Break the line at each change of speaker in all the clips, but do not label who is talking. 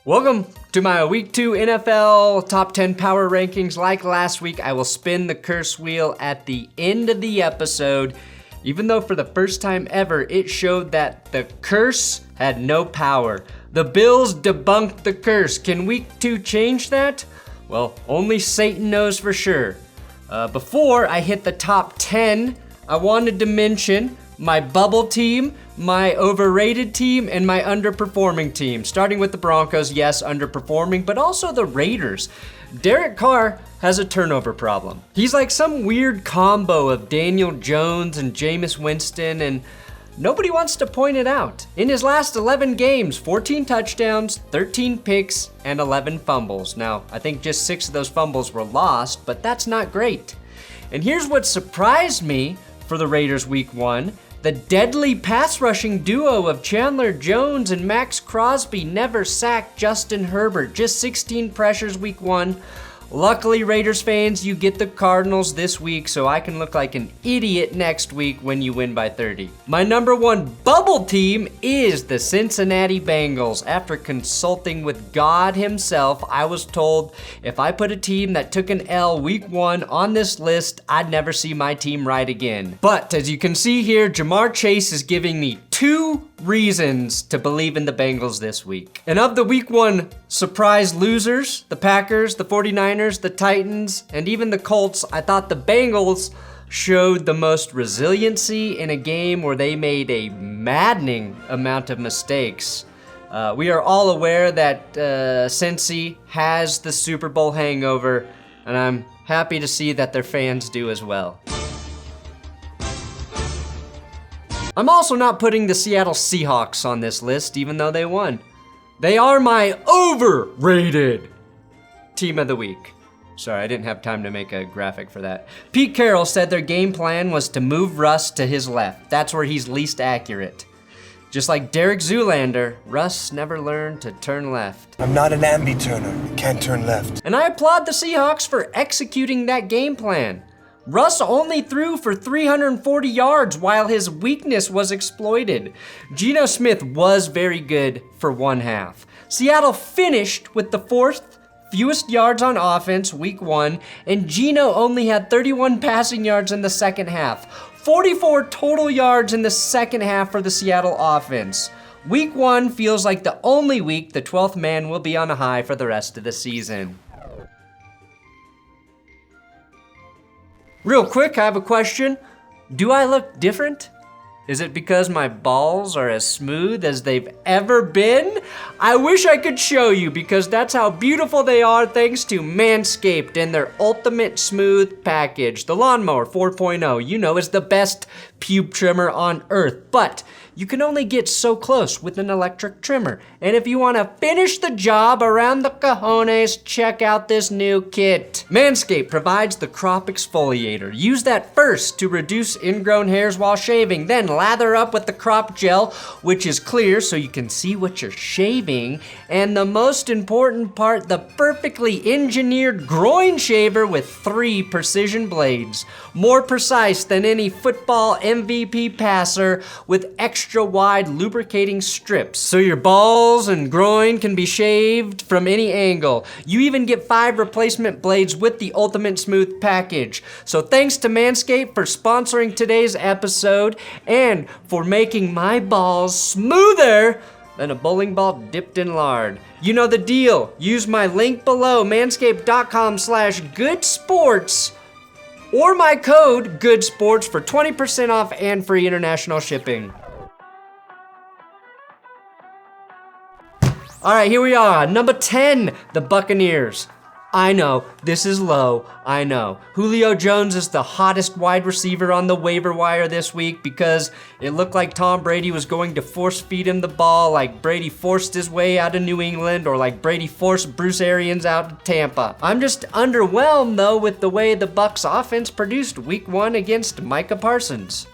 Welcome to my Week 2 NFL Top 10 Power Rankings. Like last week, I will spin the curse wheel at the end of the episode, even though for the first time ever, it showed that the curse had no power. The Bills debunked the curse. Can Week 2 change that? Well, only Satan knows for sure. Before I hit the top 10, I wanted to mention my bubble team, my overrated team, and my underperforming team. Starting with the Broncos, yes, underperforming, but also the Raiders. Derek Carr has a turnover problem. He's like some weird combo of Daniel Jones and Jameis Winston, and nobody wants to point it out. In his last 11 games, 14 touchdowns, 13 picks, and 11 fumbles. Now, I think just 6 of those fumbles were lost, but that's not great. And here's what surprised me for the Raiders Week 1. The deadly pass rushing duo of Chandler Jones and Max Crosby never sacked Justin Herbert. Just 16 pressures Week 1. Luckily, Raiders fans, you get the Cardinals this week, so I can look like an idiot next week when you win by 30. My number 1 bubble team is the Cincinnati Bengals. After consulting with God himself, I was told if I put a team that took an L Week 1 on this list, I'd never see my team right again. But as you can see here, Jamar Chase is giving me 2 reasons to believe in the Bengals this week. And of the Week 1 surprise losers, the Packers, the 49ers, the Titans, and even the Colts, I thought the Bengals showed the most resiliency in a game where they made a maddening amount of mistakes. We are all aware that Cincy has the Super Bowl hangover, and I'm happy to see that their fans do as well. I'm also not putting the Seattle Seahawks on this list, even though they won. They are my overrated team of the week. Sorry, I didn't have time to make a graphic for that. Pete Carroll said their game plan was to move Russ to his left. That's where he's least accurate. Just like Derek Zoolander, Russ never learned to turn left.
I'm not an ambi-turner. Can't turn left.
And I applaud the Seahawks for executing that game plan. Russ only threw for 340 yards while his weakness was exploited. Geno Smith was very good for one half. Seattle finished with the 4th fewest yards on offense Week 1, and Geno only had 31 passing yards in the second half. 44 total yards in the second half for the Seattle offense. Week 1 feels like the only week the 12th man will be on a high for the rest of the season. Real quick, I have a question. Do I look different? Is it because my balls are as smooth as they've ever been? I wish I could show you because that's how beautiful they are thanks to Manscaped and their ultimate smooth package. The Lawnmower 4.0, you know, is the best pube trimmer on earth, but you can only get so close with an electric trimmer. And if you want to finish the job around the cojones, check out this new kit. Manscaped provides the crop exfoliator. Use that first to reduce ingrown hairs while shaving, then lather up with the crop gel, which is clear so you can see what you're shaving. And the most important part, the perfectly engineered groin shaver with 3 precision blades. More precise than any football MVP passer with extra wide lubricating strips, so your balls and groin can be shaved from any angle. You even get 5 replacement blades with the Ultimate Smooth package. So thanks to Manscaped for sponsoring today's episode and for making my balls smoother than a bowling ball dipped in lard. You know the deal. Use my link below, manscaped.com/goodsports, or my code GOODSPORTS for 20% off and free international shipping. All right, here we are. Number 10, the Buccaneers. I know, this is low, I know. Julio Jones is the hottest wide receiver on the waiver wire this week because it looked like Tom Brady was going to force feed him the ball like Brady forced his way out of New England or like Brady forced Bruce Arians out of Tampa. I'm just underwhelmed though with the way the Bucs offense produced Week 1 against Micah Parsons.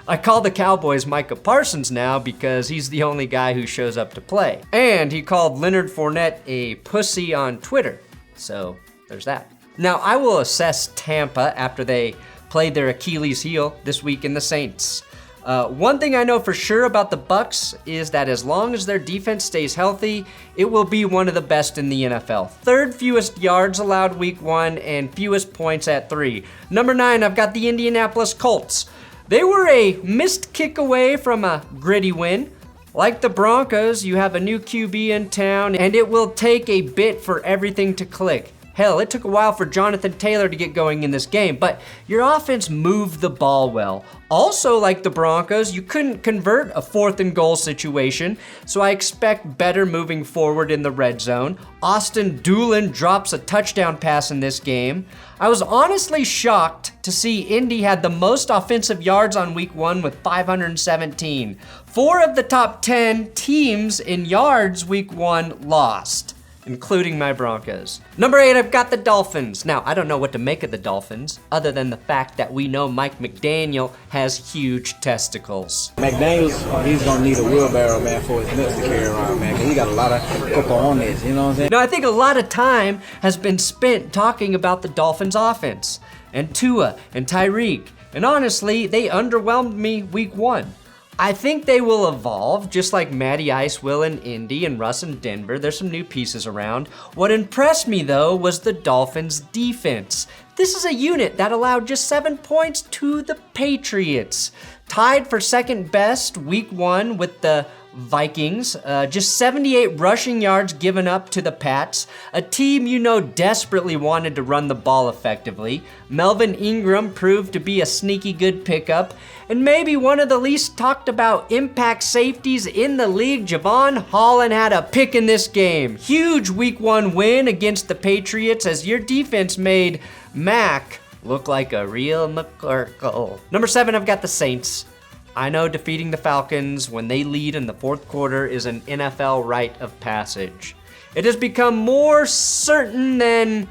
I call the Cowboys Micah Parsons now because he's the only guy who shows up to play. And he called Leonard Fournette a pussy on Twitter. So there's that. Now I will assess Tampa after they played their Achilles heel this week in the Saints. One thing I know for sure about the Bucs is that as long as their defense stays healthy, it will be one of the best in the NFL. Third fewest yards allowed week 1 and fewest points at 3. Number 9, I've got the Indianapolis Colts. They were a missed kick away from a gritty win. Like the Broncos, you have a new QB in town, and it will take a bit for everything to click. Hell, it took a while for Jonathan Taylor to get going in this game, but your offense moved the ball well. Also, like the Broncos, you couldn't convert a 4th and goal situation, so I expect better moving forward in the red zone. Austin Doolin drops a touchdown pass in this game. I was honestly shocked to see Indy had the most offensive yards on week 1 with 517. 4 of the top 10 teams in yards week 1 lost, including my Broncos. Number 8, I've got the Dolphins. Now, I don't know what to make of the Dolphins, other than the fact that we know Mike McDaniel has huge testicles.
McDaniels, he's gonna need a wheelbarrow, man, for his nuts to carry around, man, because he got a lot of cocoa on this, you know what I'm saying?
Now, I think a lot of time has been spent talking about the Dolphins offense, and Tua, and Tyreek, and honestly, they underwhelmed me week 1. I think they will evolve, just like Matty Ice will in Indy and Russ in Denver. There's some new pieces around. What impressed me, though, was the Dolphins' defense. This is a unit that allowed just 7 points to the Patriots. Tied for second best week 1 with the Vikings, just 78 rushing yards given up to the Pats, a team you know desperately wanted to run the ball effectively. Melvin Ingram proved to be a sneaky good pickup, and maybe one of the least talked about impact safeties in the league, Javon Holland had a pick in this game. Huge week 1 win against the Patriots as your defense made Mac look like a real McCorkle. Number 7, I've got the Saints. I know defeating the Falcons when they lead in the 4th quarter is an NFL rite of passage. It has become more certain than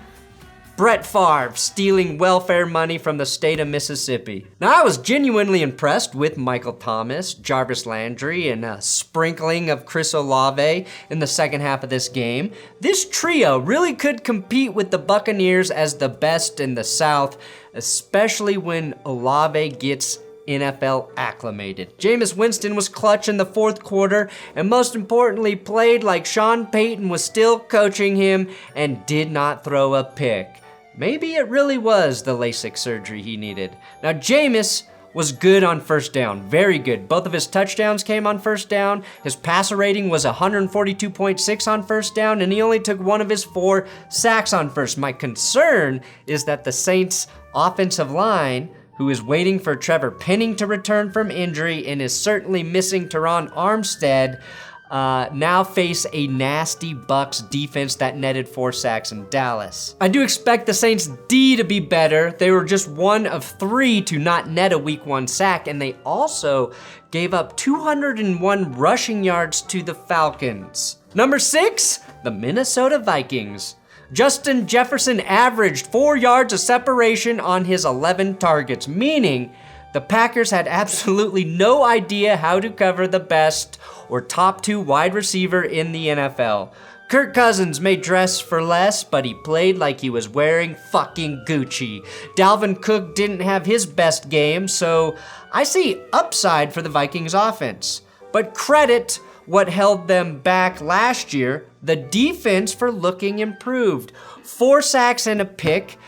Brett Favre stealing welfare money from the state of Mississippi. Now, I was genuinely impressed with Michael Thomas, Jarvis Landry, and a sprinkling of Chris Olave in the second half of this game. This trio really could compete with the Buccaneers as the best in the South, especially when Olave gets NFL acclimated. Jameis Winston was clutch in the 4th quarter, and most importantly, played like Sean Payton was still coaching him and did not throw a pick. Maybe it really was the LASIK surgery he needed. Now, Jameis was good on first down, very good. Both of his touchdowns came on first down. His passer rating was 142.6 on first down, and he only took 1 of his 4 sacks on first. My concern is that the Saints' offensive line, who is waiting for Trevor Penning to return from injury and is certainly missing Teron Armstead, now face a nasty Bucs defense that netted 4 sacks in Dallas. I do expect the Saints D to be better. They were just 1 of 3 to not net a week 1 sack, and they also gave up 201 rushing yards to the Falcons. Number 6, the Minnesota Vikings. Justin Jefferson averaged 4 yards of separation on his 11 targets, meaning the Packers had absolutely no idea how to cover the best or top 2 wide receiver in the NFL. Kirk Cousins may dress for less, but he played like he was wearing fucking Gucci. Dalvin Cook didn't have his best game, so I see upside for the Vikings offense. But credit what held them back last year, the defense, for looking improved. 4 sacks and a pick.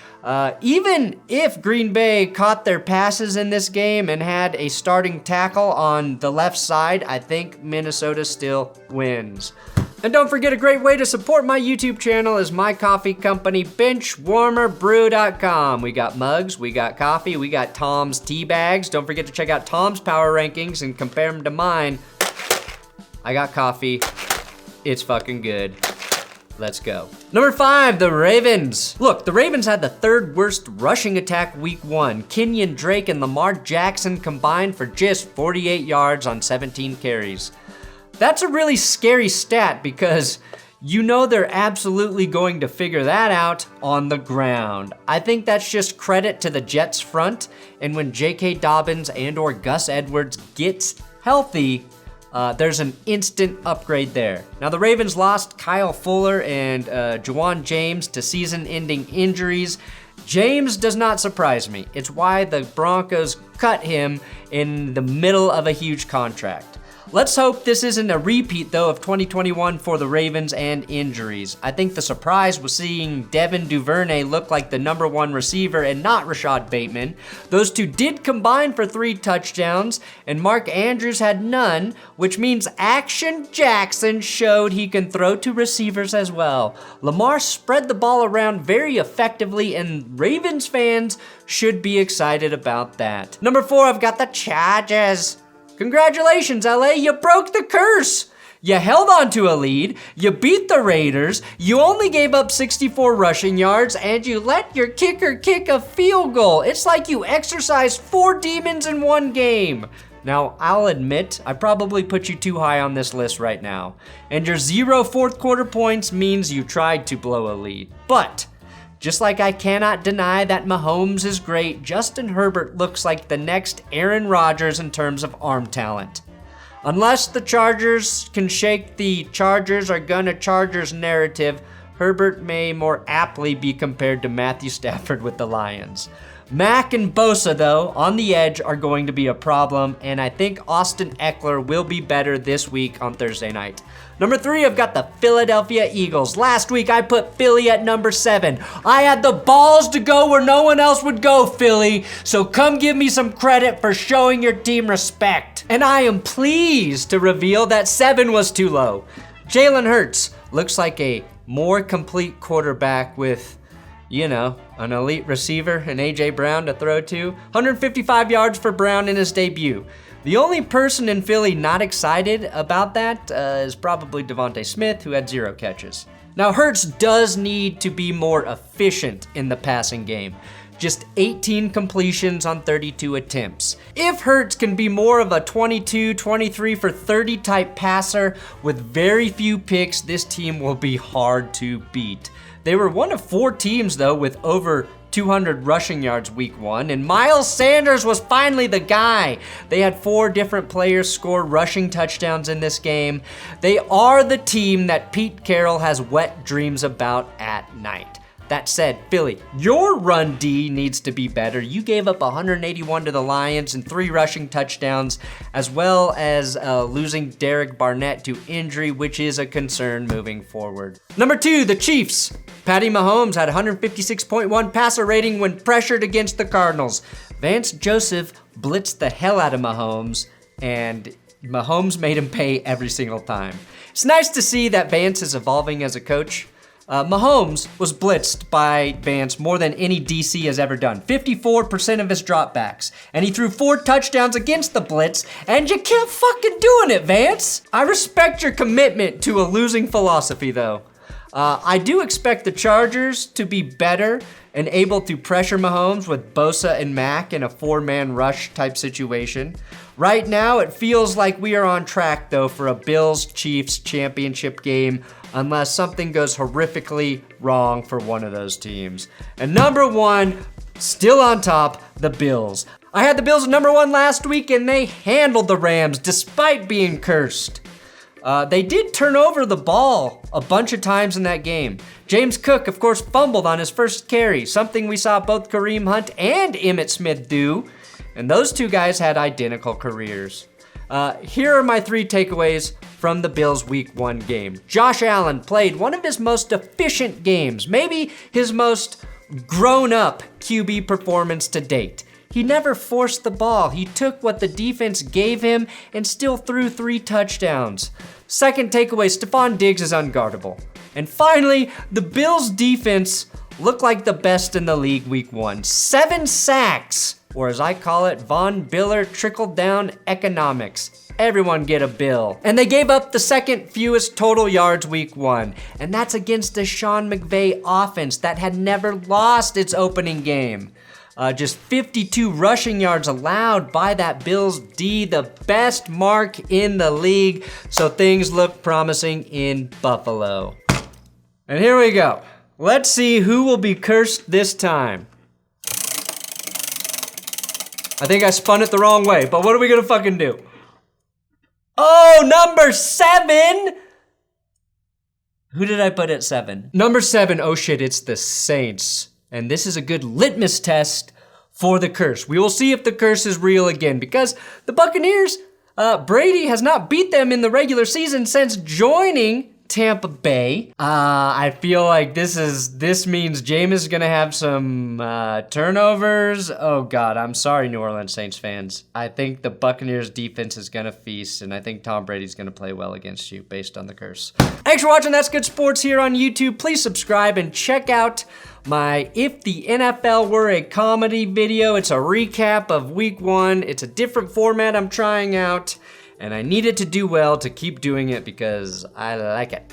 Even if Green Bay caught their passes in this game and had a starting tackle on the left side, I think Minnesota still wins. And don't forget, a great way to support my YouTube channel is my coffee company, BenchwarmerBrew.com. We got mugs, we got coffee, we got Tom's tea bags. Don't forget to check out Tom's power rankings and compare them to mine. I got coffee. It's fucking good. Let's go. Number 5, the Ravens. Look, the Ravens had the 3rd worst rushing attack week 1. Kenyon Drake and Lamar Jackson combined for just 48 yards on 17 carries. That's a really scary stat because you know they're absolutely going to figure that out on the ground. I think that's just credit to the Jets front, and when J.K. Dobbins and or Gus Edwards gets healthy, there's an instant upgrade there. Now, the Ravens lost Kyle Fuller and Juwan James to season-ending injuries, James does not surprise me. It's why the Broncos cut him in the middle of a huge contract. Let's hope this isn't a repeat, though, of 2021 for the Ravens and injuries. I think the surprise was seeing Devin Duvernay look like the #1 receiver and not Rashad Bateman. Those two did combine for 3 touchdowns, and Mark Andrews had none, which means Action Jackson showed he can throw to receivers as well. Lamar spread the ball around very effectively, and Ravens fans should be excited about that. Number 4, I've got the Chargers. Congratulations, LA, you broke the curse. You held on to a lead, you beat the Raiders, you only gave up 64 rushing yards, and you let your kicker kick a field goal. It's like you exercised 4 demons in one game. Now, I'll admit, I probably put you too high on this list right now, and your 0 fourth quarter points means you tried to blow a lead. But just like I cannot deny that Mahomes is great, Justin Herbert looks like the next Aaron Rodgers in terms of arm talent. Unless the Chargers can shake the Chargers are gonna Chargers narrative, Herbert may more aptly be compared to Matthew Stafford with the Lions. Mack and Bosa, though, on the edge are going to be a problem, and I think Austin Eckler will be better this week on Thursday night. Number 3, I've got the Philadelphia Eagles. Last week, I put Philly at number 7. I had the balls to go where no one else would go, Philly, so come give me some credit for showing your team respect. And I am pleased to reveal that 7 was too low. Jalen Hurts looks like a more complete quarterback with, you know, an elite receiver and A.J. Brown to throw to. 155 yards for Brown in his debut. The only person in Philly not excited about that is probably Devontae Smith, who had 0 catches. Now, Hurts does need to be more efficient in the passing game. Just 18 completions on 32 attempts. If Hurts can be more of a 22, 23 for 30 type passer with very few picks, this team will be hard to beat. They were one of 4 teams, though, with over 200 rushing yards week 1, and Miles Sanders was finally the guy. They had 4 different players score rushing touchdowns in this game. They are the team that Pete Carroll has wet dreams about at night. That said, Philly, your run D needs to be better. You gave up 181 to the Lions and 3 rushing touchdowns, as well as losing Derek Barnett to injury, which is a concern moving forward. Number 2, the Chiefs. Patty Mahomes had 156.1 passer rating when pressured against the Cardinals. Vance Joseph blitzed the hell out of Mahomes, and Mahomes made him pay every single time. It's nice to see that Vance is evolving as a coach. Mahomes was blitzed by Vance more than any DC has ever done. 54% of his dropbacks. And he threw 4 touchdowns against the blitz, and you kept fucking doing it, Vance. I respect your commitment to a losing philosophy, though. I do expect the Chargers to be better and able to pressure Mahomes with Bosa and Mack in a 4-man rush type situation. Right now, it feels like we are on track, though, for a Bills-Chiefs championship game, unless something goes horrifically wrong for one of those teams. And number 1, still on top, the Bills. I had the Bills at number 1 last week, and they handled the Rams despite being cursed. They did turn over the ball a bunch of times in that game. James Cook, of course, fumbled on his first carry, something we saw both Kareem Hunt and Emmitt Smith do, and those 2 guys had identical careers. Here are my 3 takeaways from the Bills' Week 1 game. Josh Allen played one of his most efficient games, maybe his most grown-up QB performance to date. He never forced the ball. He took what the defense gave him and still threw 3 touchdowns. Second takeaway, Stephon Diggs is unguardable. And finally, the Bills' defense looked like the best in the league Week 1. 7 sacks, or as I call it, Von Biller trickle-down economics. Everyone get a bill. And they gave up the second fewest total yards Week 1. And that's against the Sean McVay offense that had never lost its opening game. Just 52 rushing yards allowed by that Bills D, the best mark in the league. So things look promising in Buffalo. And here we go. Let's see who will be cursed this time. I think I spun it the wrong way, but what are we gonna fucking do? Oh, number 7! Who did I put at 7? Number 7, oh shit, it's the Saints. And this is a good litmus test for the curse. We will see if the curse is real again, because the Buccaneers, Brady has not beat them in the regular season since joining Tampa Bay. I feel like this means Jameis is gonna have some turnovers. Oh God, I'm sorry, New Orleans Saints fans. I think the Buccaneers defense is gonna feast, and I think Tom Brady's gonna play well against you based on the curse. Thanks for watching That's Good Sports here on YouTube. Please subscribe and check out my If the NFL Were a Comedy video. It's a recap of week 1. It's a different format I'm trying out, and I need it to do well to keep doing it because I like it.